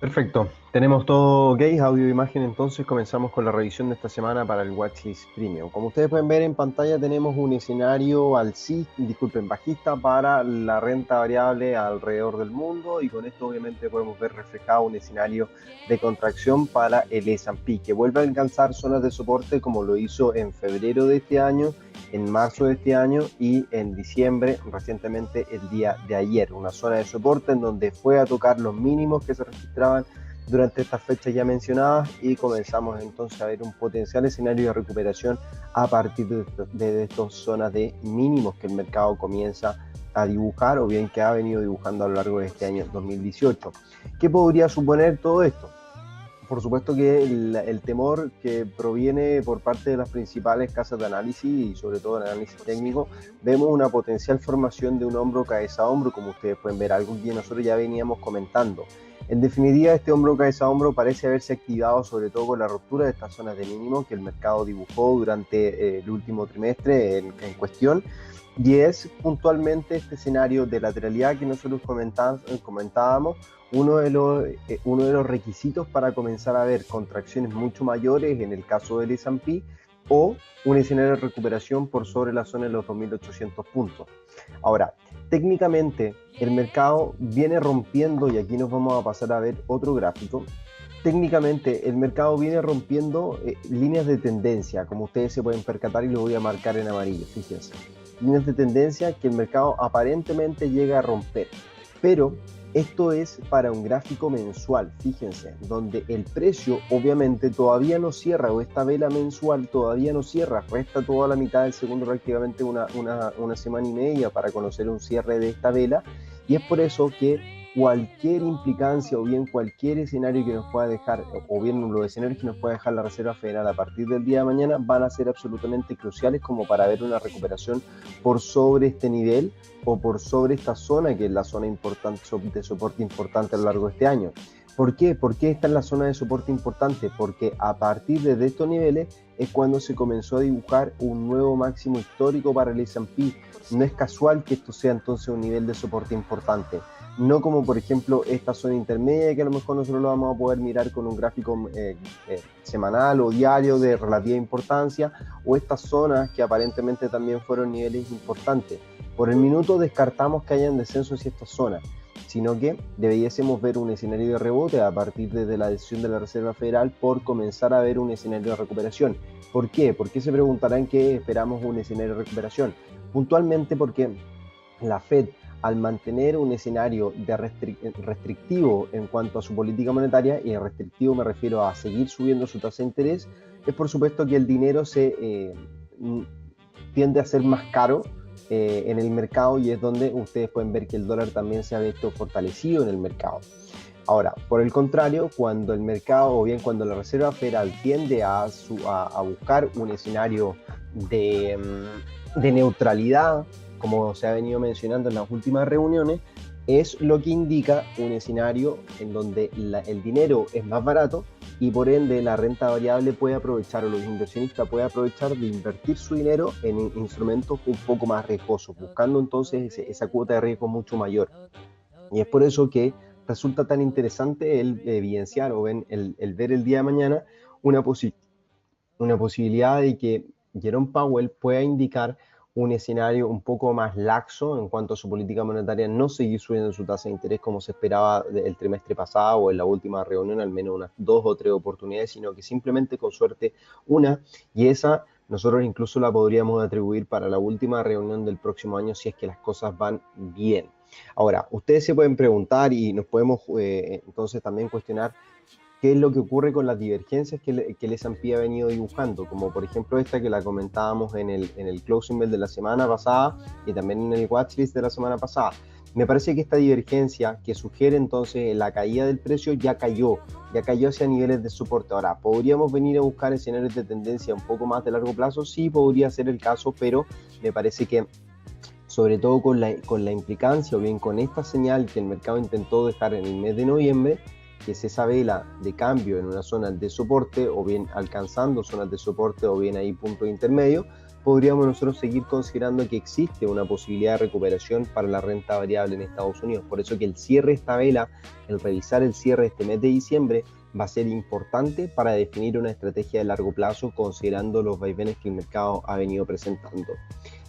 Perfecto, tenemos todo ok, audio e imagen, entonces comenzamos con la revisión de esta semana para el Watchlist Premium. Como ustedes pueden ver en pantalla tenemos un escenario bajista para la renta variable alrededor del mundo y con esto obviamente podemos ver reflejado un escenario de contracción para el S&P que vuelve a alcanzar zonas de soporte como lo hizo en febrero de este año, en marzo de este año y en diciembre, recientemente el día de ayer, una zona de soporte en donde fue a tocar los mínimos que se registraban durante estas fechas ya mencionadas y comenzamos entonces a ver un potencial escenario de recuperación a partir de estas zonas de mínimos que el mercado comienza a dibujar o bien que ha venido dibujando a lo largo de este año 2018. ¿Qué podría suponer todo esto? Por supuesto que el temor que proviene por parte de las principales casas de análisis y sobre todo el análisis técnico, vemos una potencial formación de un hombro cabeza a hombro, como ustedes pueden ver, algo que nosotros ya veníamos comentando. En definitiva, este hombro cabeza a hombro parece haberse activado sobre todo con la ruptura de estas zonas de mínimo que el mercado dibujó durante el último trimestre en cuestión, y es puntualmente este escenario de lateralidad que nosotros comentábamos uno de los requisitos para comenzar a ver contracciones mucho mayores en el caso del S&P o un escenario de recuperación por sobre la zona de los 2.800 puntos. Ahora, técnicamente el mercado viene rompiendo, y aquí nos vamos a pasar a ver otro gráfico. Técnicamente el mercado viene rompiendo líneas de tendencia, como ustedes se pueden percatar, y lo voy a marcar en amarillo, fíjense. Líneas de tendencia que el mercado aparentemente llega a romper, pero esto es para un gráfico mensual, fíjense, donde el precio obviamente todavía no cierra, o esta vela mensual todavía no cierra, resta toda la mitad del segundo, prácticamente una semana y media para conocer un cierre de esta vela, y es por eso que cualquier implicancia o bien cualquier escenario que nos pueda dejar, o bien los escenarios que nos pueda dejar la Reserva Federal a partir del día de mañana van a ser absolutamente cruciales como para ver una recuperación por sobre este nivel o por sobre esta zona, que es la zona importante, de soporte importante a lo largo de este año. ¿Por qué? ¿Por qué esta es la zona de soporte importante? Porque a partir de estos niveles es cuando se comenzó a dibujar un nuevo máximo histórico para el S&P. No es casual que esto sea entonces un nivel de soporte importante. No como por ejemplo esta zona intermedia que a lo mejor nosotros lo vamos a poder mirar con un gráfico semanal o diario de relativa importancia, o estas zonas que aparentemente también fueron niveles importantes. Por el minuto descartamos que hayan descensos hacia estas zonas, sino que debiésemos ver un escenario de rebote a partir de la decisión de la Reserva Federal por comenzar a ver un escenario de recuperación. ¿Por qué? ¿Por qué se preguntarán que esperamos un escenario de recuperación? Puntualmente porque la Fed, al mantener un escenario de restrictivo en cuanto a su política monetaria, y restrictivo me refiero a seguir subiendo su tasa de interés, es por supuesto que el dinero tiende a ser más caro en el mercado, y es donde ustedes pueden ver que el dólar también se ha visto fortalecido en el mercado. Ahora, por el contrario, cuando el mercado o bien cuando la Reserva Federal tiende a buscar un escenario de neutralidad, como se ha venido mencionando en las últimas reuniones, es lo que indica un escenario en donde el dinero es más barato y por ende la renta variable puede aprovechar, o los inversionistas pueden aprovechar de invertir su dinero en instrumentos un poco más riesgosos, buscando entonces esa cuota de riesgo mucho mayor. Y es por eso que resulta tan interesante el evidenciar o el ver el día de mañana una, una posibilidad de que Jerome Powell pueda indicar un escenario un poco más laxo en cuanto a su política monetaria, no seguir subiendo su tasa de interés como se esperaba el trimestre pasado o en la última reunión, al menos unas 2 o 3 oportunidades, sino que simplemente con suerte una, y esa nosotros incluso la podríamos atribuir para la última reunión del próximo año si es que las cosas van bien. Ahora, ustedes se pueden preguntar y nos podemos entonces también cuestionar qué es lo que ocurre con las divergencias que el S&P ha venido dibujando, como por ejemplo esta que la comentábamos en el closing bell de la semana pasada y también en el watchlist de la semana pasada. Me parece que esta divergencia que sugiere entonces la caída del precio ya cayó hacia niveles de soporte. Ahora, ¿podríamos venir a buscar escenarios de tendencia un poco más de largo plazo? Sí, podría ser el caso, pero me parece que sobre todo con la implicancia o bien con esta señal que el mercado intentó dejar en el mes de noviembre, que es esa vela de cambio en una zona de soporte o bien alcanzando zonas de soporte o bien ahí puntos intermedios, podríamos nosotros seguir considerando que existe una posibilidad de recuperación para la renta variable en Estados Unidos. Por eso que el cierre de esta vela, el revisar el cierre de este mes de diciembre, va a ser importante para definir una estrategia de largo plazo considerando los vaivenes que el mercado ha venido presentando.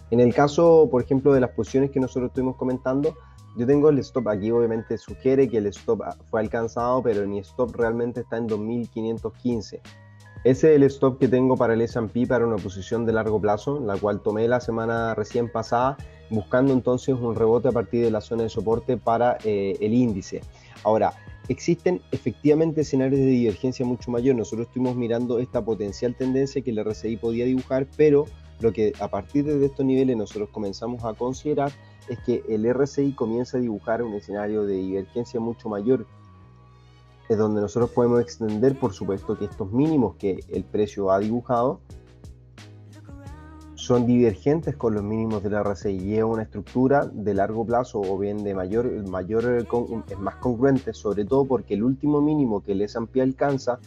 En el caso, por ejemplo, de las posiciones que nosotros estuvimos comentando, yo tengo el stop aquí, obviamente sugiere que el stop fue alcanzado, pero mi stop realmente está en 2515. Ese es el stop que tengo para el S&P para una posición de largo plazo, la cual tomé la semana recién pasada, buscando entonces un rebote a partir de la zona de soporte para el índice. Ahora, existen efectivamente escenarios de divergencia mucho mayor. Nosotros estuvimos mirando esta potencial tendencia que el RSI podía dibujar, pero lo que a partir de estos niveles nosotros comenzamos a considerar es que el RSI comienza a dibujar un escenario de divergencia mucho mayor, es donde nosotros podemos extender, por supuesto, que estos mínimos que el precio ha dibujado son divergentes con los mínimos del RSI y es una estructura de largo plazo o bien de es más congruente, sobre todo porque el último mínimo que el S&P alcanza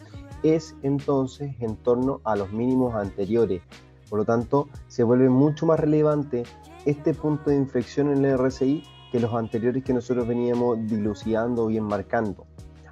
es entonces en torno a los mínimos anteriores. Por lo tanto, se vuelve mucho más relevante este punto de inflexión en el RSI que los anteriores que nosotros veníamos dilucidando o bien marcando.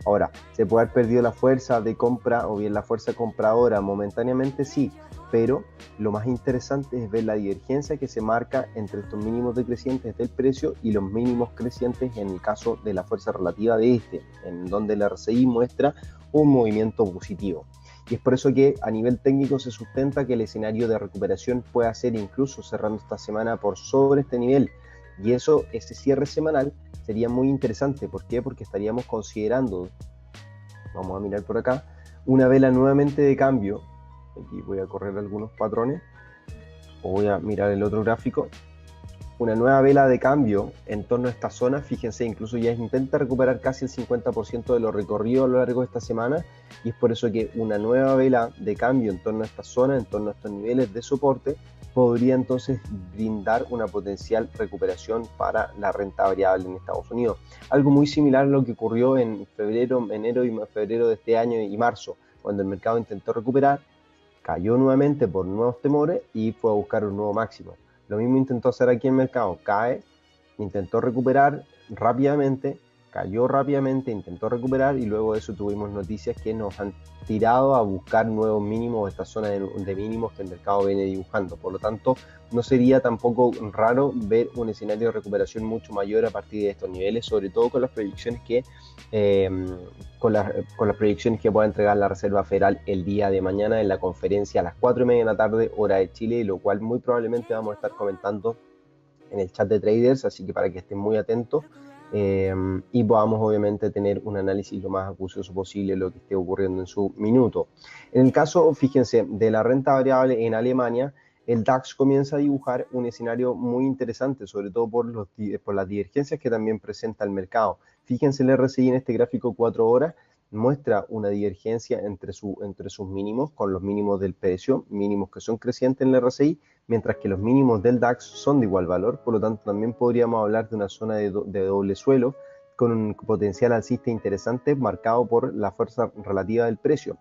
Ahora, ¿se puede haber perdido la fuerza de compra o bien la fuerza compradora momentáneamente? Sí, pero lo más interesante es ver la divergencia que se marca entre estos mínimos decrecientes del precio y los mínimos crecientes en el caso de la fuerza relativa de este, en donde el RSI muestra un movimiento positivo. Y es por eso que a nivel técnico se sustenta que el escenario de recuperación puede ser incluso cerrando esta semana por sobre este nivel. Y eso, ese cierre semanal, sería muy interesante. ¿Por qué? Porque estaríamos considerando, vamos a mirar por acá, una vela nuevamente de cambio. Aquí voy a correr algunos patrones, o voy a mirar el otro gráfico. Una nueva vela de cambio en torno a esta zona, fíjense, incluso ya intenta recuperar casi el 50% de lo recorrido a lo largo de esta semana, y es por eso que una nueva vela de cambio en torno a esta zona, en torno a estos niveles de soporte, podría entonces brindar una potencial recuperación para la renta variable en Estados Unidos. Algo muy similar a lo que ocurrió en febrero, enero y febrero de este año y marzo, cuando el mercado intentó recuperar, cayó nuevamente por nuevos temores y fue a buscar un nuevo máximo. Lo mismo intentó hacer aquí en el mercado, cae, intentó recuperar rápidamente, cayó rápidamente, intentó recuperar y luego de eso tuvimos noticias que nos han tirado a buscar nuevos mínimos, esta zona de mínimos que el mercado viene dibujando. Por lo tanto, no sería tampoco raro ver un escenario de recuperación mucho mayor a partir de estos niveles, sobre todo con las proyecciones que con las proyecciones que pueda entregar la Reserva Federal el día de mañana en la conferencia a las 4:30 de la tarde, hora de Chile, lo cual muy probablemente vamos a estar comentando en el chat de traders, así que para que estén muy atentos y podamos obviamente tener un análisis lo más acucioso posible de lo que esté ocurriendo en su minuto. En el caso, fíjense, de la renta variable en Alemania, el DAX comienza a dibujar un escenario muy interesante, sobre todo por las divergencias que también presenta el mercado. Fíjense, el RSI en este gráfico 4 horas muestra una divergencia entre sus mínimos con los mínimos del precio, mínimos que son crecientes en el RSI, mientras que los mínimos del DAX son de igual valor. Por lo tanto, también podríamos hablar de una zona de doble suelo con un potencial alcista interesante marcado por la fuerza relativa del precio.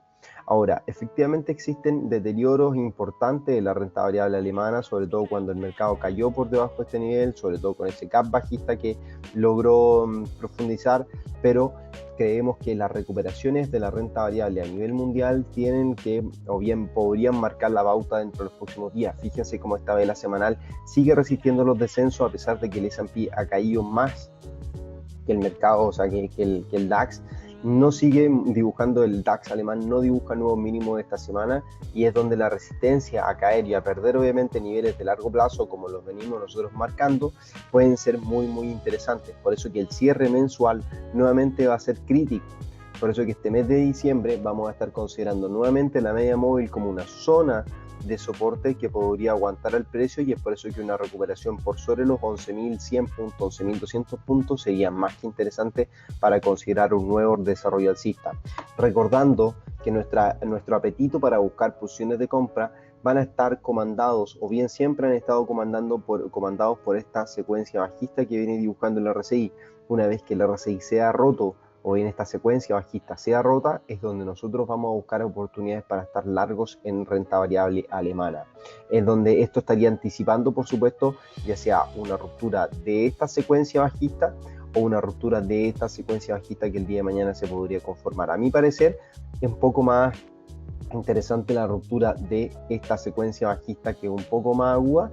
Ahora, efectivamente existen deterioros importantes de la renta variable alemana, sobre todo cuando el mercado cayó por debajo de este nivel, sobre todo con ese gap bajista que logró profundizar, pero creemos que las recuperaciones de la renta variable a nivel mundial tienen que, o bien podrían marcar la pauta dentro de los próximos días. Fíjense cómo esta vela semanal sigue resistiendo los descensos a pesar de que el S&P ha caído más que el mercado, o sea, que el DAX. No sigue dibujando, el DAX alemán no dibuja nuevos mínimos esta semana y es donde la resistencia a caer y a perder obviamente niveles de largo plazo como los venimos nosotros marcando pueden ser muy interesantes. Por eso que el cierre mensual nuevamente va a ser crítico. Por eso que este mes de diciembre vamos a estar considerando nuevamente la media móvil como una zona de soporte que podría aguantar el precio y es por eso que una recuperación por sobre los 11.100 puntos, 11.200 puntos sería más que interesante para considerar un nuevo desarrollo alcista. Recordando que nuestro apetito para buscar posiciones de compra van a estar comandados o bien siempre han estado comandados por esta secuencia bajista que viene dibujando el RSI. Una vez que el RSI sea roto o bien esta secuencia bajista sea rota, es donde nosotros vamos a buscar oportunidades para estar largos en renta variable alemana, en donde esto estaría anticipando, por supuesto, ya sea una ruptura de esta secuencia bajista o una ruptura de esta secuencia bajista que el día de mañana se podría conformar. A mi parecer es un poco más interesante la ruptura de esta secuencia bajista, que es un poco más aguda,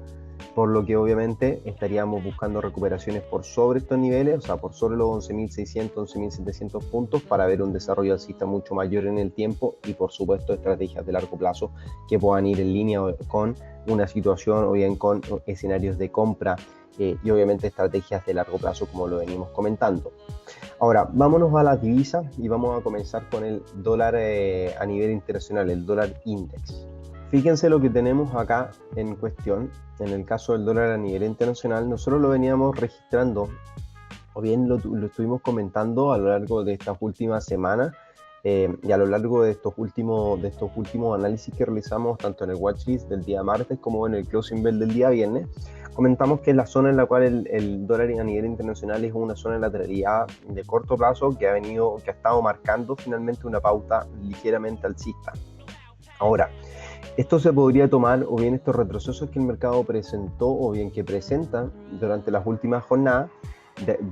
por lo que obviamente estaríamos buscando recuperaciones por sobre estos niveles, o sea, por sobre los 11.600, 11.700 puntos, para ver un desarrollo alcista mucho mayor en el tiempo y por supuesto estrategias de largo plazo que puedan ir en línea con una situación o bien con escenarios de compra y obviamente estrategias de largo plazo como lo venimos comentando. Ahora, vámonos a las divisas y vamos a comenzar con el dólar a nivel internacional, el dólar index. Fíjense lo que tenemos acá en cuestión. En el caso del dólar a nivel internacional, nosotros lo veníamos registrando, o bien lo estuvimos comentando a lo largo de estas últimas semanas y a lo largo de estos últimos análisis que realizamos tanto en el watchlist del día martes como en el closing bell del día viernes. Comentamos que es la zona en la cual el dólar a nivel internacional es una zona de lateralidad de corto plazo que ha estado marcando finalmente una pauta ligeramente alcista. Ahora, esto se podría tomar, o bien estos retrocesos que el mercado presentó, o bien que presenta durante las últimas jornadas,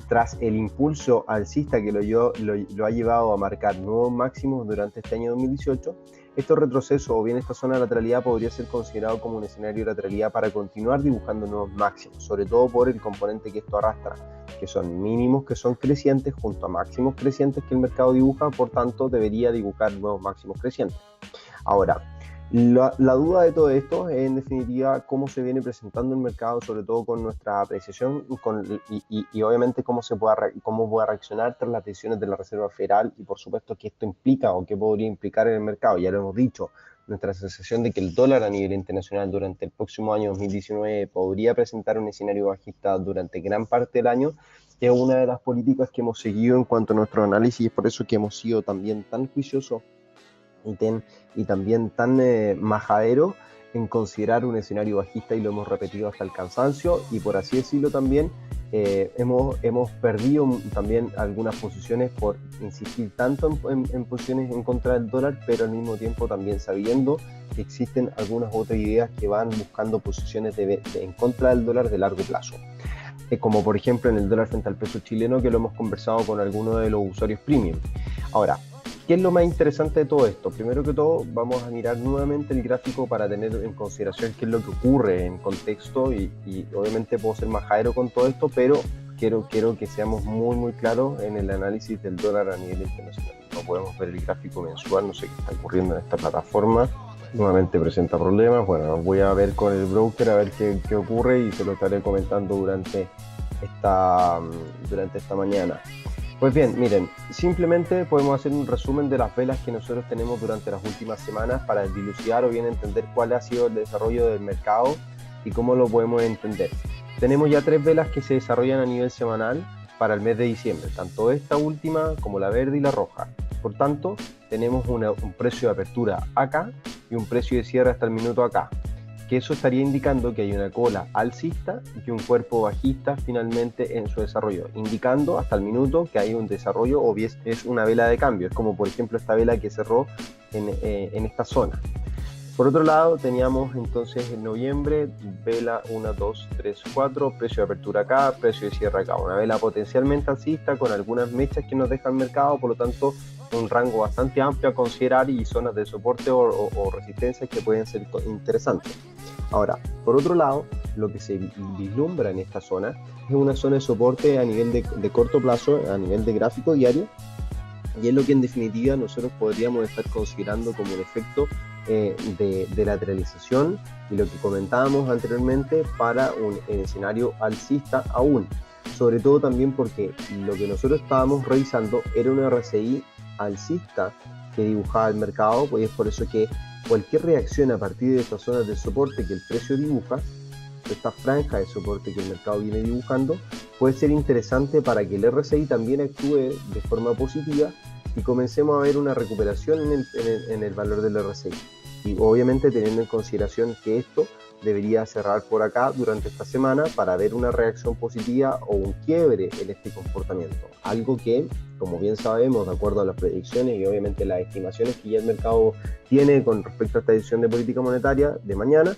tras el impulso alcista que lo ha llevado a marcar nuevos máximos durante este año 2018, estos retrocesos o bien esta zona de lateralidad podría ser considerado como un escenario de lateralidad para continuar dibujando nuevos máximos, sobre todo por el componente que esto arrastra, que son mínimos que son crecientes junto a máximos crecientes que el mercado dibuja, por tanto debería dibujar nuevos máximos crecientes. Ahora, la duda de todo esto es en definitiva cómo se viene presentando el mercado, sobre todo con nuestra apreciación y obviamente cómo pueda reaccionar tras las decisiones de la Reserva Federal y por supuesto qué esto implica o qué podría implicar en el mercado. Ya lo hemos dicho, nuestra sensación de que el dólar a nivel internacional durante el próximo año 2019 podría presentar un escenario bajista durante gran parte del año, que es una de las políticas que hemos seguido en cuanto a nuestro análisis y es por eso que hemos sido también tan juiciosos y también tan majadero en considerar un escenario bajista y lo hemos repetido hasta el cansancio y por así decirlo también hemos perdido también algunas posiciones por insistir tanto en posiciones en contra del dólar, pero al mismo tiempo también sabiendo que existen algunas otras ideas que van buscando posiciones en contra del dólar de largo plazo, como por ejemplo en el dólar frente al peso chileno, que lo hemos conversado con algunos de los usuarios premium. Ahora, ¿qué es lo más interesante de todo esto? Primero que todo, vamos a mirar nuevamente el gráfico para tener en consideración qué es lo que ocurre en contexto y obviamente puedo ser majadero con todo esto, pero quiero que seamos muy claros en el análisis del dólar a nivel internacional. No podemos ver el gráfico mensual, no sé qué está ocurriendo en esta plataforma. Nuevamente presenta problemas. Bueno, voy a ver con el broker a ver qué ocurre y se lo estaré comentando durante esta mañana. Pues bien, miren, simplemente podemos hacer un resumen de las velas que nosotros tenemos durante las últimas semanas para dilucidar o bien entender cuál ha sido el desarrollo del mercado y cómo lo podemos entender. Tenemos ya 3 velas que se desarrollan a nivel semanal para el mes de diciembre, tanto esta última como la verde y la roja. Por tanto, tenemos un precio de apertura acá y un precio de cierre hasta el minuto acá, que eso estaría indicando que hay una cola alcista y un cuerpo bajista finalmente en su desarrollo, indicando hasta el minuto que hay un desarrollo o bien es una vela de cambio, es como por ejemplo esta vela que cerró en esta zona. Por otro lado, teníamos entonces en noviembre, vela 1, 2, 3, 4, precio de apertura acá, precio de cierre acá, una vela potencialmente alcista con algunas mechas que nos deja el mercado, por lo tanto un rango bastante amplio a considerar y zonas de soporte o resistencia que pueden ser interesantes. Ahora, por otro lado, lo que se vislumbra en esta zona es una zona de soporte a nivel de corto plazo, a nivel de gráfico diario, y es lo que en definitiva nosotros podríamos estar considerando como un efecto de lateralización y lo que comentábamos anteriormente para un escenario alcista aún, sobre todo también porque lo que nosotros estábamos revisando era una RSI alcista que dibujaba el mercado, pues es por eso que cualquier reacción a partir de estas zonas de soporte que el precio dibuja, esta franja de soporte que el mercado viene dibujando, puede ser interesante para que el RSI también actúe de forma positiva y comencemos a ver una recuperación en el valor del RSI. y obviamente teniendo en consideración que esto debería cerrar por acá durante esta semana para ver una reacción positiva o un quiebre en este comportamiento. Algo que, como bien sabemos, de acuerdo a las predicciones y obviamente las estimaciones que ya el mercado tiene con respecto a esta decisión de política monetaria de mañana,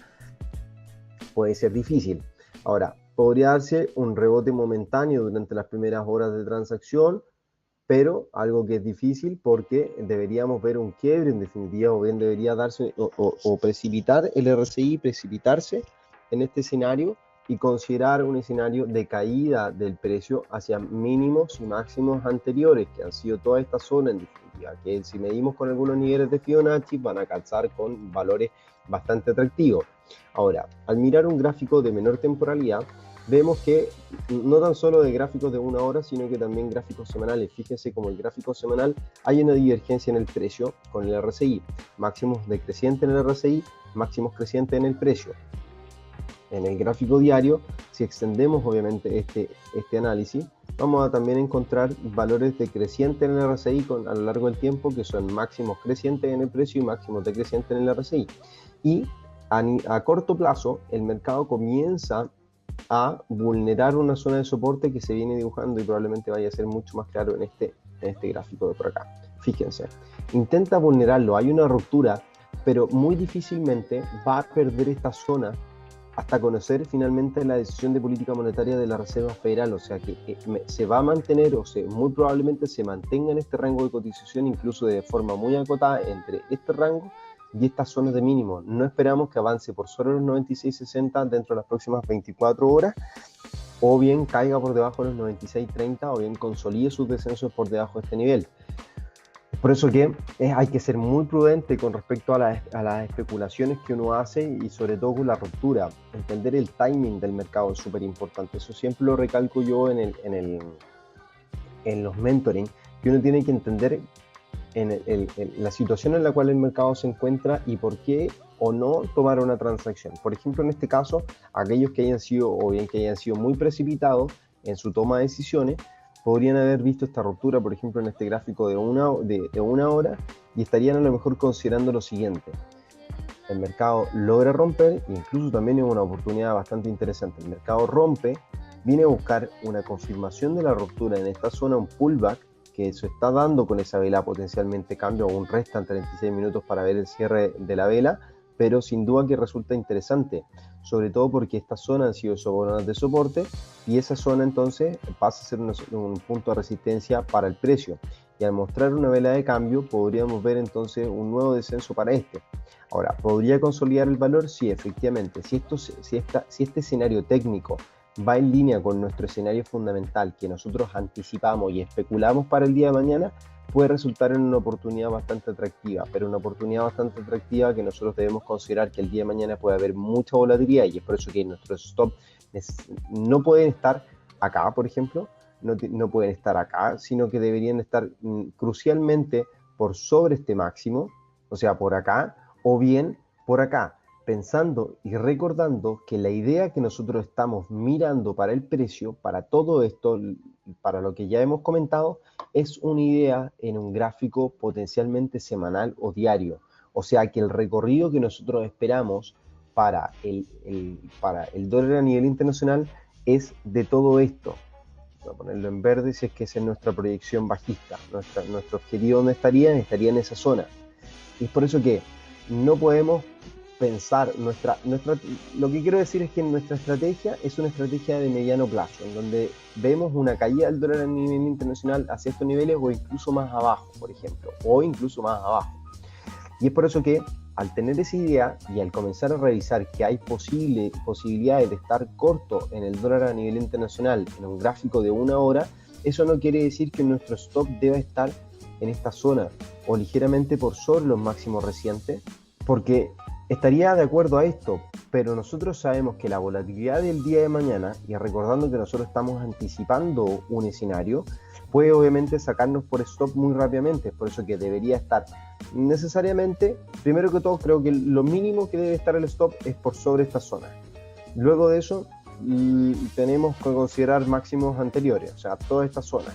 puede ser difícil. Ahora, podría darse un rebote momentáneo durante las primeras horas de transacción, pero algo que es difícil porque deberíamos ver un quiebre en definitiva, o bien debería darse o precipitar el RSI, precipitarse en este escenario y considerar un escenario de caída del precio hacia mínimos y máximos anteriores, que han sido toda esta zona en definitiva, que si medimos con algunos niveles de Fibonacci van a calzar con valores bastante atractivos. Ahora, al mirar un gráfico de menor temporalidad, vemos que no tan solo de gráficos de una hora, sino que también gráficos semanales. Fíjense como el gráfico semanal hay una divergencia en el precio con el RSI. Máximos decrecientes en el RSI, máximos crecientes en el precio. En el gráfico diario, si extendemos obviamente este análisis, vamos a también encontrar valores decrecientes en el RSI a lo largo del tiempo, que son máximos crecientes en el precio y máximos decrecientes en el RSI. Y a corto plazo, el mercado comienza a vulnerar una zona de soporte que se viene dibujando y probablemente vaya a ser mucho más claro en este gráfico de por acá. Fíjense, intenta vulnerarlo, hay una ruptura, pero muy difícilmente va a perder esta zona hasta conocer finalmente la decisión de política monetaria de la Reserva Federal, o sea que se va a mantener muy probablemente se mantenga en este rango de cotización, incluso de forma muy acotada entre este rango y estas zonas de mínimo. No esperamos que avance por sobre los 96.60 dentro de las próximas 24 horas, o bien caiga por debajo de los 96.30, o bien consolide sus descensos por debajo de este nivel. Es por eso que hay que ser muy prudente con respecto a las especulaciones que uno hace y sobre todo con la ruptura. Entender el timing del mercado es súper importante. Eso siempre lo recalco yo en los mentoring, que uno tiene que entender la situación en la cual el mercado se encuentra y por qué o no tomar una transacción. Por ejemplo, en este caso, aquellos que hayan sido o bien que hayan sido muy precipitados en su toma de decisiones, podrían haber visto esta ruptura, por ejemplo, en este gráfico de una hora y estarían a lo mejor considerando lo siguiente. El mercado logra romper, e incluso también es una oportunidad bastante interesante. El mercado rompe, viene a buscar una confirmación de la ruptura en esta zona, un pullback, que se está dando con esa vela potencialmente cambio, aún restan 36 minutos para ver el cierre de la vela, pero sin duda que resulta interesante, sobre todo porque esta zona han sido zonas de soporte y esa zona entonces pasa a ser un punto de resistencia para el precio, y al mostrar una vela de cambio podríamos ver entonces un nuevo descenso para este. Ahora, ¿podría consolidar el valor? Sí, efectivamente. Si este escenario técnico va en línea con nuestro escenario fundamental que nosotros anticipamos y especulamos para el día de mañana, puede resultar en una oportunidad bastante atractiva, pero una oportunidad bastante atractiva que nosotros debemos considerar que el día de mañana puede haber mucha volatilidad, y es por eso que nuestros stop no pueden estar acá, por ejemplo, no pueden estar acá, sino que deberían estar crucialmente por sobre este máximo, o sea, por acá, o bien por acá, pensando y recordando que la idea que nosotros estamos mirando para el precio, para todo esto, para lo que ya hemos comentado, es una idea en un gráfico potencialmente semanal o diario. O sea que el recorrido que nosotros esperamos para el dólar a nivel internacional es de todo esto. Voy a ponerlo en verde si es que esa es nuestra proyección bajista. Nuestro objetivo, ¿dónde estaría? Estaría en esa zona. Y es por eso que no podemos pensar lo que quiero decir es que nuestra estrategia es una estrategia de mediano plazo, en donde vemos una caída del dólar a nivel internacional hacia estos niveles o incluso más abajo, por ejemplo, o incluso más abajo. Y es por eso que al tener esa idea y al comenzar a revisar que hay posibilidades de estar corto en el dólar a nivel internacional en un gráfico de una hora, eso no quiere decir que nuestro stop deba estar en esta zona o ligeramente por sobre los máximos recientes, porque estaría de acuerdo a esto, pero nosotros sabemos que la volatilidad del día de mañana, y recordando que nosotros estamos anticipando un escenario, puede obviamente sacarnos por stop muy rápidamente. Por eso que debería estar necesariamente, primero que todo, creo que lo mínimo que debe estar el stop es por sobre esta zona. Luego de eso tenemos que considerar máximos anteriores, o sea, toda esta zona.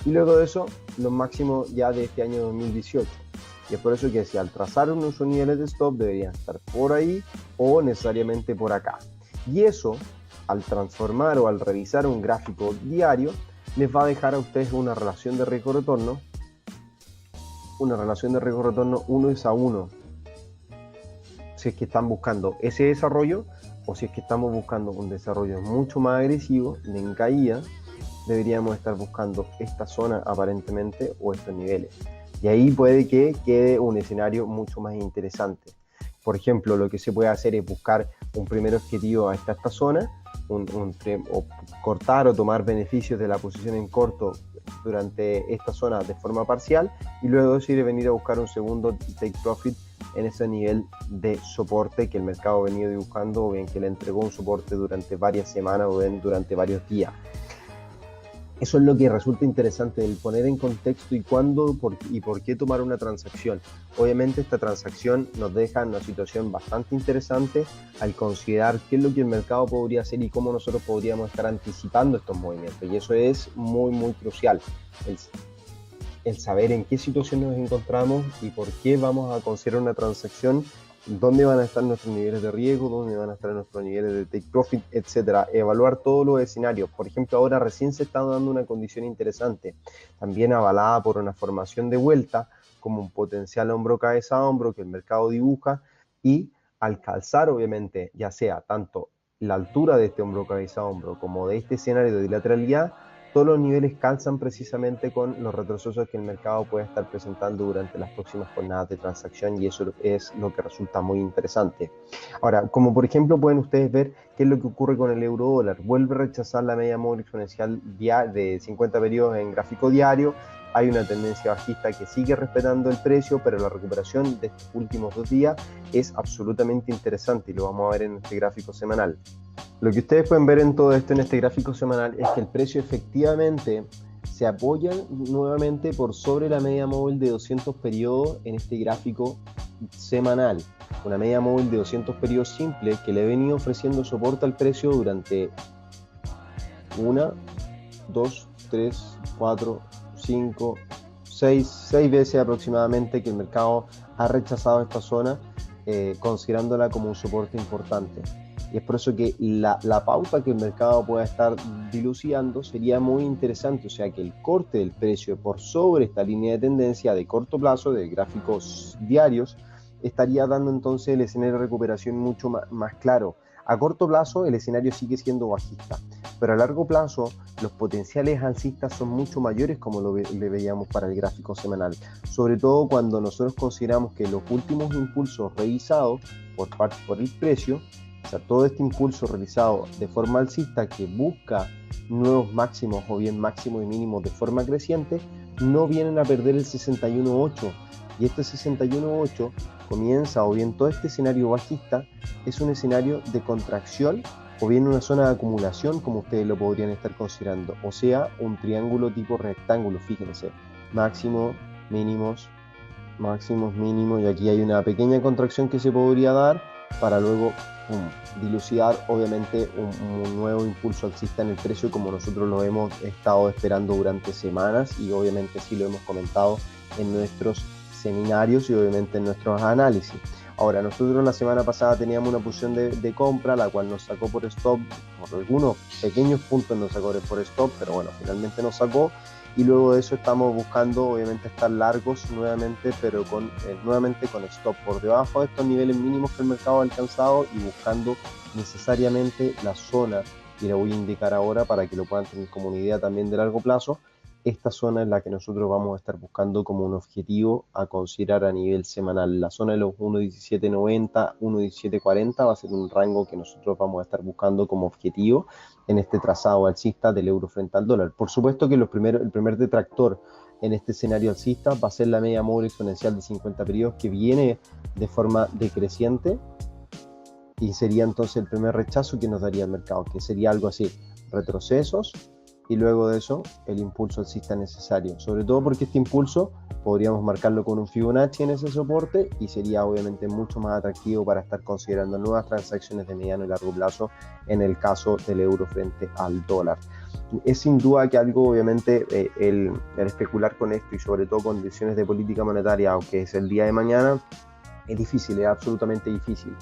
Y luego de eso, los máximos ya de este año 2018. Y es por eso que si al trazar nuestros niveles de stop deberían estar por ahí o necesariamente por acá. Y eso, al transformar o al revisar un gráfico diario, les va a dejar a ustedes una relación de riesgo-retorno, 1:1, si es que están buscando ese desarrollo, o si es que estamos buscando un desarrollo mucho más agresivo, de caída, deberíamos estar buscando esta zona aparentemente o estos niveles. Y ahí puede que quede un escenario mucho más interesante. Por ejemplo, lo que se puede hacer es buscar un primer objetivo hasta esta zona, o cortar o tomar beneficios de la posición en corto durante esta zona de forma parcial, y luego decir venir a buscar un segundo take profit en ese nivel de soporte que el mercado ha venido buscando, o bien que le entregó un soporte durante varias semanas o bien durante varios días. Eso es lo que resulta interesante, el poner en contexto y cuándo y por qué tomar una transacción. Obviamente esta transacción nos deja en una situación bastante interesante al considerar qué es lo que el mercado podría hacer y cómo nosotros podríamos estar anticipando estos movimientos. Y eso es muy crucial, el saber en qué situación nos encontramos y por qué vamos a considerar una transacción, dónde van a estar nuestros niveles de riesgo, dónde van a estar nuestros niveles de take profit, etcétera. Evaluar todos los escenarios. Por ejemplo, ahora recién se está dando una condición interesante, también avalada por una formación de vuelta, como un potencial hombro cabeza a hombro que el mercado dibuja, y al calzar obviamente ya sea tanto la altura de este hombro cabeza a hombro como de este escenario de bilateralidad, todos los niveles calzan precisamente con los retrocesos que el mercado puede estar presentando durante las próximas jornadas de transacción, y eso es lo que resulta muy interesante. Ahora, como por ejemplo pueden ustedes ver qué es lo que ocurre con el euro dólar. Vuelve a rechazar la media móvil exponencial de 50 periodos en gráfico diario. Hay una tendencia bajista que sigue respetando el precio, pero la recuperación de estos últimos 2 días es absolutamente interesante y lo vamos a ver en este gráfico semanal. Lo que ustedes pueden ver en todo esto, en este gráfico semanal, es que el precio efectivamente se apoya nuevamente por sobre la media móvil de 200 periodos en este gráfico semanal. Una media móvil de 200 periodos simple que le ha venido ofreciendo soporte al precio durante 1, 2, 3, 4, 5, 6 veces aproximadamente que el mercado ha rechazado esta zona, considerándola como un soporte importante. Y es por eso que la pauta que el mercado pueda estar dilucidando sería muy interesante, o sea que el corte del precio por sobre esta línea de tendencia de corto plazo, de gráficos diarios, estaría dando entonces el escenario de recuperación mucho más claro. A corto plazo el escenario sigue siendo bajista, pero a largo plazo los potenciales alcistas son mucho mayores, como le veíamos para el gráfico semanal, sobre todo cuando nosotros consideramos que los últimos impulsos revisados por el precio, o sea, todo este impulso realizado de forma alcista que busca nuevos máximos o bien máximos y mínimos de forma creciente, no vienen a perder el 61.8, y este 61.8 comienza, o bien todo este escenario bajista es un escenario de contracción o bien una zona de acumulación, como ustedes lo podrían estar considerando, o sea, un triángulo tipo rectángulo. Fíjense, máximo, mínimos, máximos, mínimos, y aquí hay una pequeña contracción que se podría dar para luego dilucidar obviamente un nuevo impulso alcista en el precio, como nosotros lo hemos estado esperando durante semanas, y obviamente sí lo hemos comentado en nuestros seminarios y obviamente en nuestros análisis. Ahora, nosotros la semana pasada teníamos una posición de compra, la cual nos sacó por stop, por algunos pequeños puntos nos sacó por stop, pero bueno, finalmente nos sacó, y luego de eso estamos buscando obviamente estar largos nuevamente, pero nuevamente con stop por debajo de estos niveles mínimos que el mercado ha alcanzado, y buscando necesariamente la zona, y la voy a indicar ahora para que lo puedan tener como una idea también de largo plazo. Esta zona es la que nosotros vamos a estar buscando como un objetivo a considerar a nivel semanal. La zona de los 1.1790, 1.1740 va a ser un rango que nosotros vamos a estar buscando como objetivo en este trazado alcista del euro frente al dólar. Por supuesto que el primer detractor en este escenario alcista va a ser la media móvil exponencial de 50 periodos, que viene de forma decreciente, y sería entonces el primer rechazo que nos daría el mercado, que sería algo así: retrocesos, y luego de eso el impulso alcista necesario, sobre todo porque este impulso podríamos marcarlo con un Fibonacci en ese soporte, y sería obviamente mucho más atractivo para estar considerando nuevas transacciones de mediano y largo plazo en el caso del euro frente al dólar. Es sin duda que algo, obviamente, el especular con esto y sobre todo con decisiones de política monetaria, aunque es el día de mañana, es difícil, es absolutamente difícil.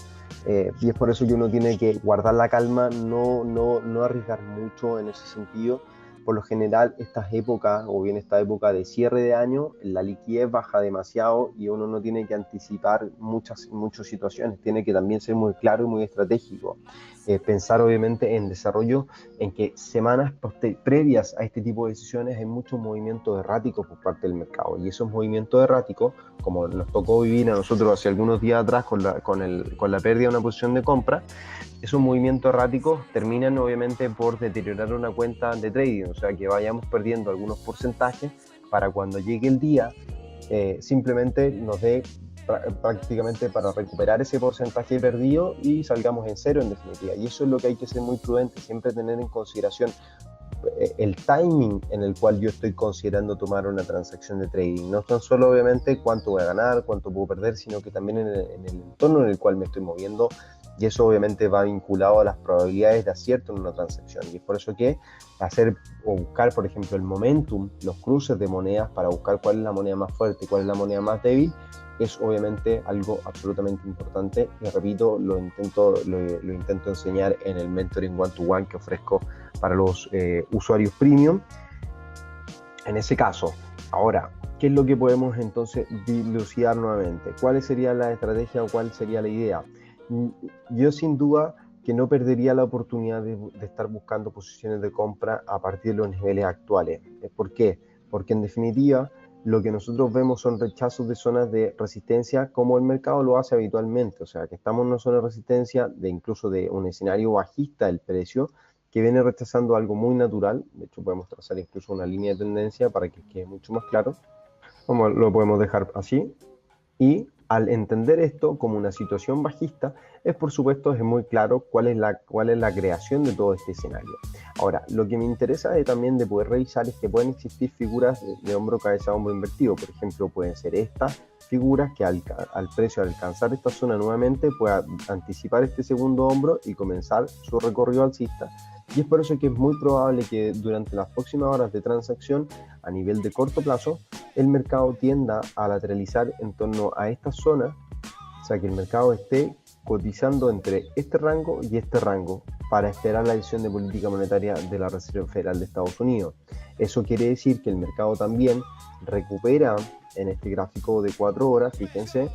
Y es por eso que uno tiene que guardar la calma, no arriesgar mucho en ese sentido. Por lo general, estas épocas, o bien esta época de cierre de año, la liquidez baja demasiado y uno no tiene que anticipar muchas situaciones, tiene que también ser muy claro y muy estratégico. Pensar obviamente en desarrollo, en que semanas previas a este tipo de decisiones hay muchos movimientos erráticos por parte del mercado, y esos movimientos erráticos, como nos tocó vivir a nosotros hace algunos días atrás con la pérdida de una posición de compra, esos movimientos erráticos terminan obviamente por deteriorar una cuenta de trading, o sea que vayamos perdiendo algunos porcentajes para cuando llegue el día simplemente nos dé prácticamente para recuperar ese porcentaje perdido y salgamos en cero en definitiva. Y eso es lo que hay que ser muy prudente, siempre tener en consideración el timing en el cual yo estoy considerando tomar una transacción de trading. No tan solo obviamente cuánto voy a ganar, cuánto puedo perder, sino que también en el entorno en el cual me estoy moviendo, y eso obviamente va vinculado a las probabilidades de acierto en una transacción. Y es por eso que hacer o buscar, por ejemplo, el momentum, los cruces de monedas para buscar cuál es la moneda más fuerte y cuál es la moneda más débil, es obviamente algo absolutamente importante. Y repito, lo intento enseñar en el mentoring one-to-one que ofrezco para los usuarios premium. En ese caso, ahora, ¿qué es lo que podemos entonces dilucidar nuevamente? ¿Cuál sería la estrategia o cuál sería la idea? Yo sin duda que no perdería la oportunidad de estar buscando posiciones de compra a partir de los niveles actuales. ¿Por qué? Porque en definitiva lo que nosotros vemos son rechazos de zonas de resistencia como el mercado lo hace habitualmente, o sea que estamos en una zona de resistencia incluso de un escenario bajista del precio que viene rechazando algo muy natural. De hecho podemos trazar incluso una línea de tendencia para que quede mucho más claro, como lo podemos dejar así. Y al entender esto como una situación bajista, por supuesto es muy claro cuál es la creación de todo este escenario. Ahora, lo que me interesa también de poder revisar es que pueden existir figuras de hombro, cabeza, hombro invertido. Por ejemplo, pueden ser estas figuras que al precio, al alcanzar esta zona nuevamente, pueda anticipar este segundo hombro y comenzar su recorrido alcista. Y es por eso que es muy probable que durante las próximas horas de transacción, a nivel de corto plazo, el mercado tienda a lateralizar en torno a esta zona, o sea que el mercado esté cotizando entre este rango y este rango para esperar la decisión de política monetaria de la Reserva Federal de Estados Unidos. Eso quiere decir que el mercado también recupera, en este gráfico de 4 horas, fíjense,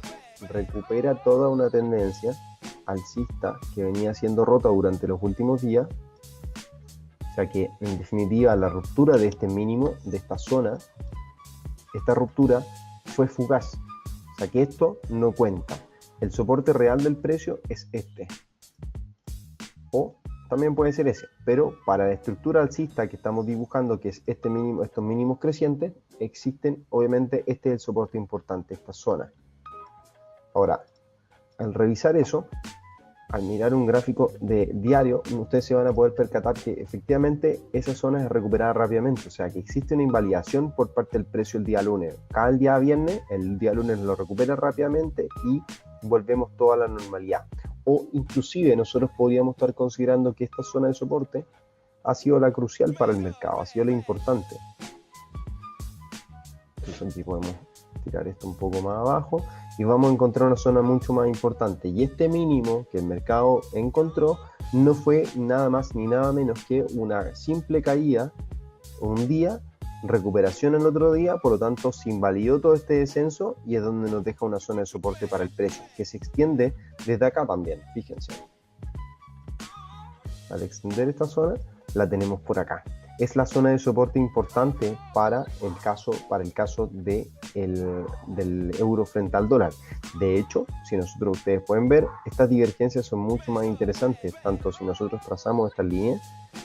recupera toda una tendencia alcista que venía siendo rota durante los últimos días. O sea que en definitiva la ruptura de este mínimo, de esta zona, esta ruptura fue fugaz. O sea que esto no cuenta. El soporte real del precio es este. O también puede ser ese. Pero para la estructura alcista que estamos dibujando, que es este mínimo, estos mínimos crecientes, existen, obviamente, este es el soporte importante, esta zona. Ahora, al revisar eso, al mirar un gráfico de diario, ustedes se van a poder percatar que efectivamente esa zona es recuperada rápidamente, o sea que existe una invalidación por parte del precio el día lunes. Cada día viernes, el día lunes lo recupera rápidamente y volvemos toda la normalidad. O inclusive nosotros podríamos estar considerando que esta zona de soporte ha sido la crucial para el mercado, ha sido la importante. Entonces aquí podemos tirar esto un poco más abajo y vamos a encontrar una zona mucho más importante, y este mínimo que el mercado encontró no fue nada más ni nada menos que una simple caída un día, recuperación el otro día, por lo tanto se invalidó todo este descenso y es donde nos deja una zona de soporte para el precio que se extiende desde acá también. Fíjense, al extender esta zona la tenemos por acá. Es la zona de soporte importante para el caso del euro frente al dólar. De hecho, si ustedes pueden ver, estas divergencias son mucho más interesantes, tanto si nosotros trazamos estas líneas.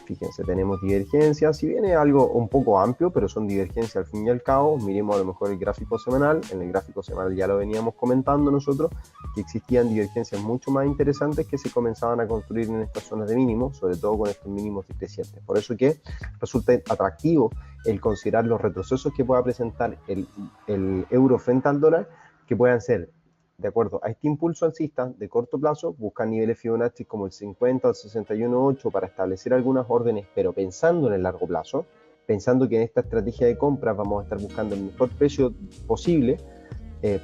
Fíjense, tenemos divergencias, si bien es algo un poco amplio, pero son divergencias al fin y al cabo. Miremos a lo mejor el gráfico semanal. En el gráfico semanal ya lo veníamos comentando nosotros, que existían divergencias mucho más interesantes que se comenzaban a construir en estas zonas de mínimos, sobre todo con estos mínimos decrecientes. Por eso que resulta atractivo el considerar los retrocesos que pueda presentar el euro frente al dólar, que puedan ser de acuerdo a este impulso alcista de corto plazo, buscar niveles Fibonacci como el 50 o el 61.8 para establecer algunas órdenes, pero pensando en el largo plazo, pensando que en esta estrategia de compras vamos a estar buscando el mejor precio posible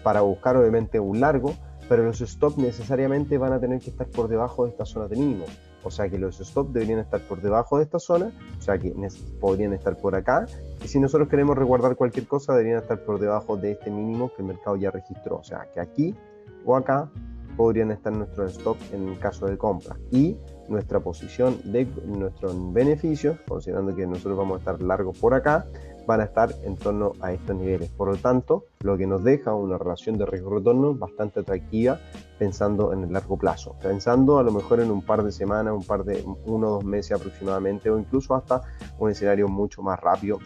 para buscar obviamente un largo, pero los stops necesariamente van a tener que estar por debajo de esta zona de mínimo. O sea que los stops deberían estar por debajo de esta zona, o sea que podrían estar por acá. Y si nosotros queremos resguardar cualquier cosa, deberían estar por debajo de este mínimo que el mercado ya registró. O sea que aquí o acá podrían estar nuestros stops en el caso de compra. Y nuestra posición de nuestros beneficios, considerando que nosotros vamos a estar largos por acá, van a estar en torno a estos niveles. Por lo tanto, lo que nos deja una relación de riesgo-retorno bastante atractiva pensando en el largo plazo, pensando a lo mejor en un par de semanas, 1 o 2 meses aproximadamente, o incluso hasta un escenario mucho más rápido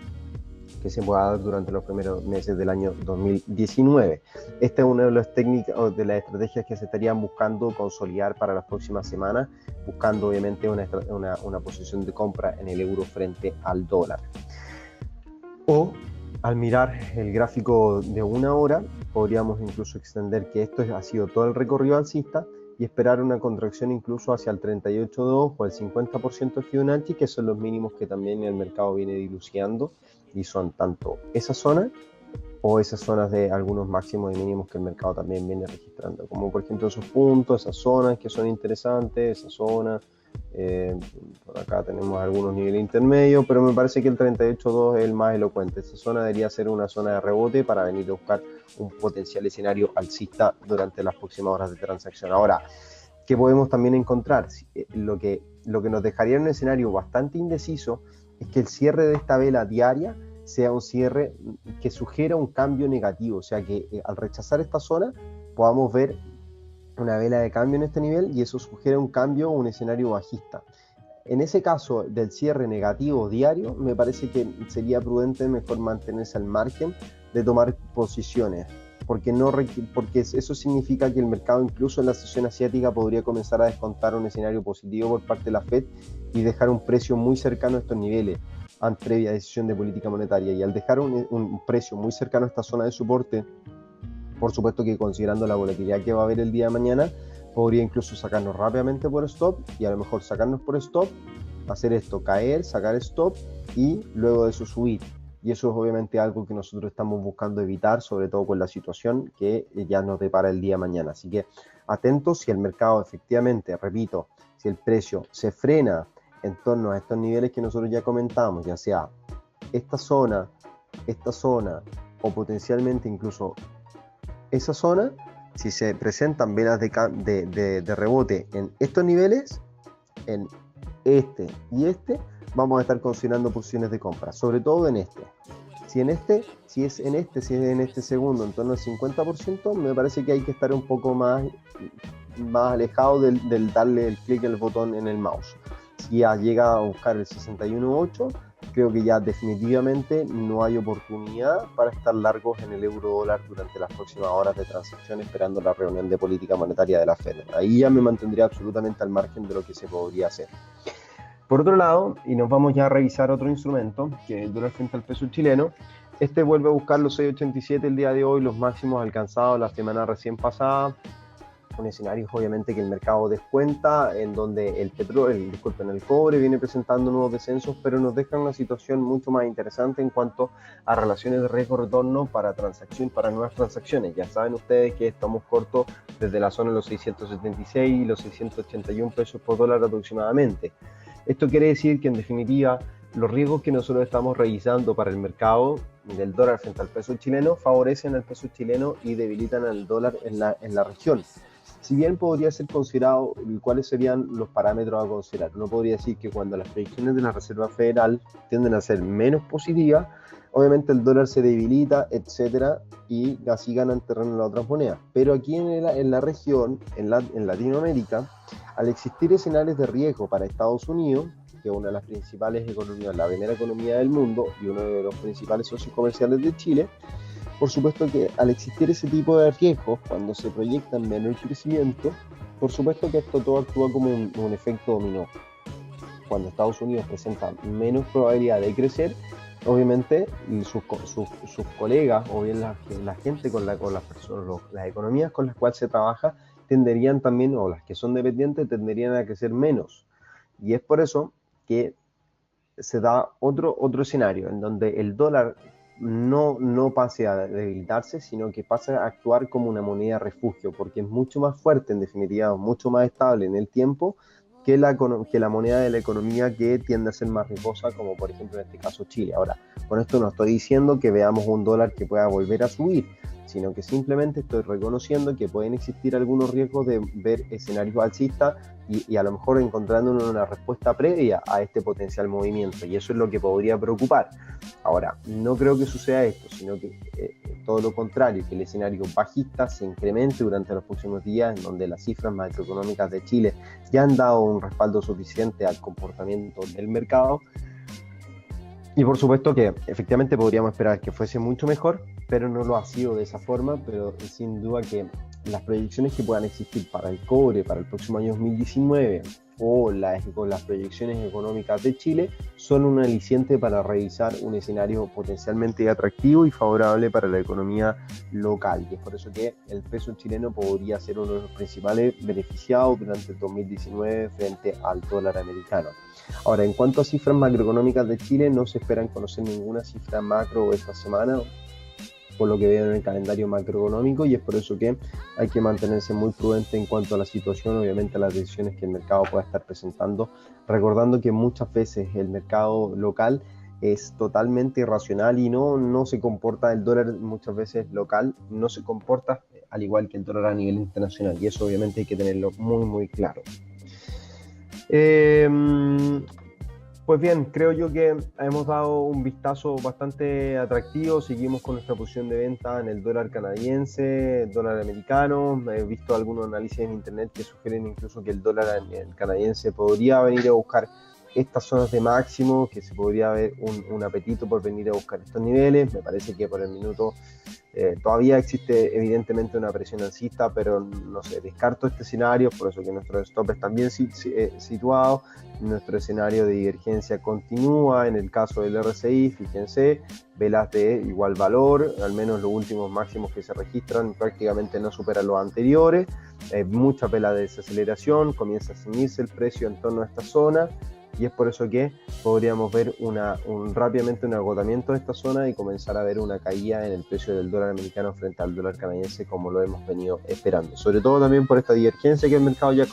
que se pueda dar durante los primeros meses del año 2019. Esta es una de las técnicas o de las estrategias que se estarían buscando consolidar para las próximas semanas, buscando obviamente una posición de compra en el euro frente al dólar. O al mirar el gráfico de 1 hora, podríamos incluso extender que esto ha sido todo el recorrido alcista y esperar una contracción incluso hacia el 38.2 o el 50% de Fibonacci, que son los mínimos que también el mercado viene dilucidando, y son tanto esa zona o esas zonas de algunos máximos y mínimos que el mercado también viene registrando, como por ejemplo esos puntos, esas zonas que son interesantes, esa zona. Por acá tenemos algunos niveles intermedios, pero me parece que el 38.2 es el más elocuente. Esta zona debería ser una zona de rebote para venir a buscar un potencial escenario alcista durante las próximas horas de transacción. Ahora, ¿qué podemos también encontrar? Lo que nos dejaría en un escenario bastante indeciso es que el cierre de esta vela diaria sea un cierre que sugiera un cambio negativo, o sea que al rechazar esta zona podamos ver una vela de cambio en este nivel y eso sugiere un cambio o un escenario bajista. En ese caso del cierre negativo diario, me parece que sería prudente mejor mantenerse al margen de tomar posiciones, porque eso significa que el mercado incluso en la sesión asiática podría comenzar a descontar un escenario positivo por parte de la Fed y dejar un precio muy cercano a estos niveles ante previa decisión de política monetaria, y al dejar un precio muy cercano a esta zona de soporte, por supuesto que considerando la volatilidad que va a haber el día de mañana, podría incluso sacarnos rápidamente por stop y a lo mejor sacarnos por stop, hacer esto, caer, sacar stop y luego de eso subir. Y eso es obviamente algo que nosotros estamos buscando evitar, sobre todo con la situación que ya nos depara el día de mañana. Así que atentos si el mercado efectivamente, repito, si el precio se frena en torno a estos niveles que nosotros ya comentamos, ya sea esta zona o potencialmente incluso esa zona, si se presentan velas de rebote en estos niveles, en este y este, vamos a estar considerando posiciones de compra, sobre todo en este. Si es en este segundo, en torno al 50%, me parece que hay que estar un poco más alejado del darle el clic al botón en el mouse. Si ya llega a buscar el 61.8, creo que ya definitivamente no hay oportunidad para estar largos en el euro dólar durante las próximas horas de transacción esperando la reunión de política monetaria de la Fed. Ahí ya me mantendría absolutamente al margen de lo que se podría hacer. Por otro lado, y nos vamos ya a revisar otro instrumento, que es el dólar frente al peso chileno. Este vuelve a buscar los 6.87 el día de hoy, los máximos alcanzados la semana recién pasada. Un escenario obviamente que el mercado descuenta, en donde el cobre viene presentando nuevos descensos, pero nos deja una situación mucho más interesante en cuanto a relaciones de riesgo-retorno para nuevas transacciones. Ya saben ustedes que estamos cortos desde la zona de los 676 y los 681 pesos por dólar aproximadamente. Esto quiere decir que en definitiva los riesgos que nosotros estamos revisando para el mercado del dólar frente al peso chileno favorecen al peso chileno y debilitan al dólar en la región. Si bien podría ser considerado cuáles serían los parámetros a considerar, uno podría decir que cuando las predicciones de la Reserva Federal tienden a ser menos positivas, obviamente el dólar se debilita, etcétera, y así ganan terreno en las otras monedas. Pero aquí en la región, en Latinoamérica, al existir escenarios de riesgo para Estados Unidos, que es una de las principales economías, la primera economía del mundo y uno de los principales socios comerciales de Chile, por supuesto que al existir ese tipo de riesgos, cuando se proyectan menor crecimiento, por supuesto que esto todo actúa como un efecto dominó. Cuando Estados Unidos presenta menos probabilidad de crecer, obviamente, y sus colegas o bien la gente con las personas, las economías con las cuales se trabaja, tenderían también, o las que son dependientes, tenderían a crecer menos. Y es por eso que se da otro escenario en donde el dólar no pase a debilitarse, sino que pase a actuar como una moneda refugio, porque es mucho más fuerte, en definitiva, mucho más estable en el tiempo que la moneda de la economía que tiende a ser más riesgosa, como por ejemplo en este caso Chile. Ahora, con esto no estoy diciendo que veamos un dólar que pueda volver a subir, sino que simplemente estoy reconociendo que pueden existir algunos riesgos de ver escenarios alcistas y a lo mejor encontrando una respuesta previa a este potencial movimiento, y eso es lo que podría preocupar. Ahora, no creo que suceda esto, sino que todo lo contrario, que el escenario bajista se incremente durante los próximos días, en donde las cifras macroeconómicas de Chile ya han dado un respaldo suficiente al comportamiento del mercado. Y por supuesto que efectivamente podríamos esperar que fuese mucho mejor, pero no lo ha sido de esa forma, pero sin duda que las proyecciones que puedan existir para el cobre para el próximo año 2019 o las proyecciones económicas de Chile son un aliciente para revisar un escenario potencialmente atractivo y favorable para la economía local. Y es por eso que el peso chileno podría ser uno de los principales beneficiados durante el 2019 frente al dólar americano. Ahora, en cuanto a cifras macroeconómicas de Chile, no se esperan conocer ninguna cifra macro esta semana, por lo que veo en el calendario macroeconómico, y es por eso que hay que mantenerse muy prudente en cuanto a la situación, obviamente a las decisiones que el mercado pueda estar presentando, recordando que muchas veces el mercado local es totalmente irracional y no se comporta, el dólar muchas veces local no se comporta al igual que el dólar a nivel internacional, y eso obviamente hay que tenerlo muy claro. Pues bien, creo yo que hemos dado un vistazo bastante atractivo. Seguimos con nuestra posición de venta en el dólar canadiense, el dólar americano. He visto algunos análisis en internet que sugieren incluso que el dólar canadiense podría venir a buscar estas zonas de máximo, que se podría ver un apetito por venir a buscar estos niveles. Me parece que por el minuto todavía existe evidentemente una presión alcista, pero no sé, descarto este escenario, por eso que nuestros stop están bien situados. Nuestro escenario de divergencia continúa en el caso del RSI, fíjense, velas de igual valor, al menos los últimos máximos que se registran prácticamente no superan los anteriores, muchas velas de desaceleración, comienza a ceñirse el precio en torno a esta zona, y es por eso que podríamos ver rápidamente un agotamiento de esta zona y comenzar a ver una caída en el precio del dólar americano frente al dólar canadiense, como lo hemos venido esperando. Sobre todo también por esta divergencia que el mercado ya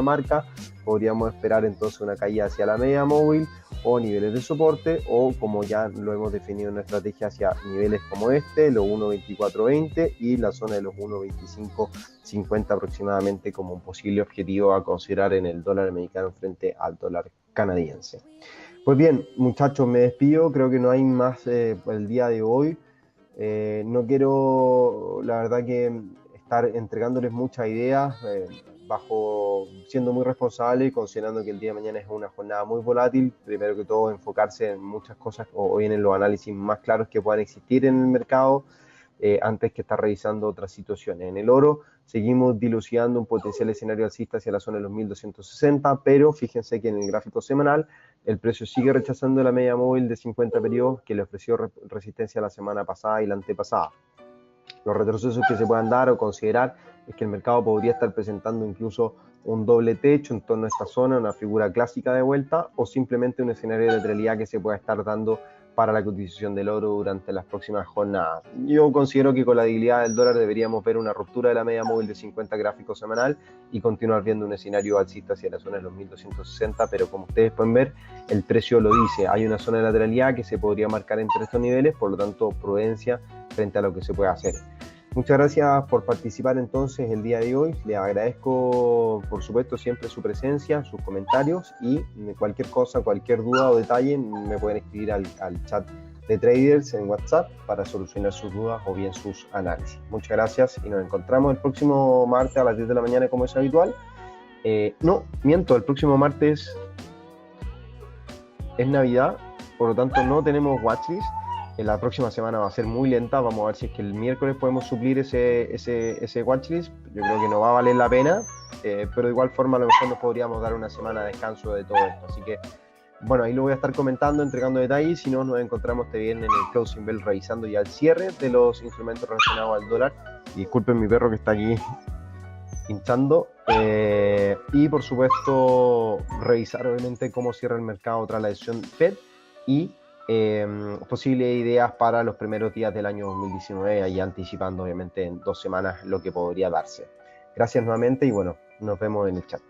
marca, podríamos esperar entonces una caída hacia la media móvil o niveles de soporte, o como ya lo hemos definido en la estrategia, hacia niveles como este, los 1.2420 y la zona de los 1.2550 aproximadamente como un posible objetivo a considerar en el dólar americano frente al dólar canadiense. Pues bien, muchachos, me despido, creo que no hay más por el día de hoy. No quiero, la verdad, que estar entregándoles muchas ideas, siendo muy responsable y considerando que el día de mañana es una jornada muy volátil. Primero que todo, enfocarse en muchas cosas o bien en los análisis más claros que puedan existir en el mercado, antes que estar revisando otras situaciones. En el oro seguimos dilucidando un potencial escenario alcista hacia la zona de los 1260, pero fíjense que en el gráfico semanal el precio sigue rechazando la media móvil de 50 periodos que le ofreció resistencia la semana pasada y la antepasada. Los retrocesos que se puedan dar o considerar es que el mercado podría estar presentando incluso un doble techo en torno a esta zona, una figura clásica de vuelta, o simplemente un escenario de lateralidad que se pueda estar dando para la cotización del oro durante las próximas jornadas. Yo considero que con la debilidad del dólar deberíamos ver una ruptura de la media móvil de 50 gráficos semanal y continuar viendo un escenario alcista hacia la zona de los 1260, pero como ustedes pueden ver, el precio lo dice, hay una zona de lateralidad que se podría marcar entre estos niveles, por lo tanto prudencia frente a lo que se puede hacer. Muchas gracias por participar entonces el día de hoy. Les agradezco, por supuesto, siempre su presencia, sus comentarios, y cualquier cosa, cualquier duda o detalle me pueden escribir al chat de traders en WhatsApp para solucionar sus dudas o bien sus análisis. Muchas gracias y nos encontramos el próximo martes a las 10 de la mañana como es habitual. No, miento, el próximo martes es Navidad, por lo tanto no tenemos watchlist. La próxima semana va a ser muy lenta, vamos a ver si es que el miércoles podemos suplir ese watchlist. Yo creo que no va a valer la pena, pero de igual forma a lo mejor nos podríamos dar una semana de descanso de todo esto. Así que bueno, ahí lo voy a estar comentando, entregando detalles. Si no, nos encontramos este viernes en el Closing Bell revisando ya el cierre de los instrumentos relacionados al dólar. Y disculpen mi perro que está aquí hinchando. Y por supuesto, revisar obviamente cómo cierra el mercado tras la decisión Fed y posibles ideas para los primeros días del año 2019, ahí anticipando obviamente en 2 semanas lo que podría darse. Gracias nuevamente y bueno, nos vemos en el chat.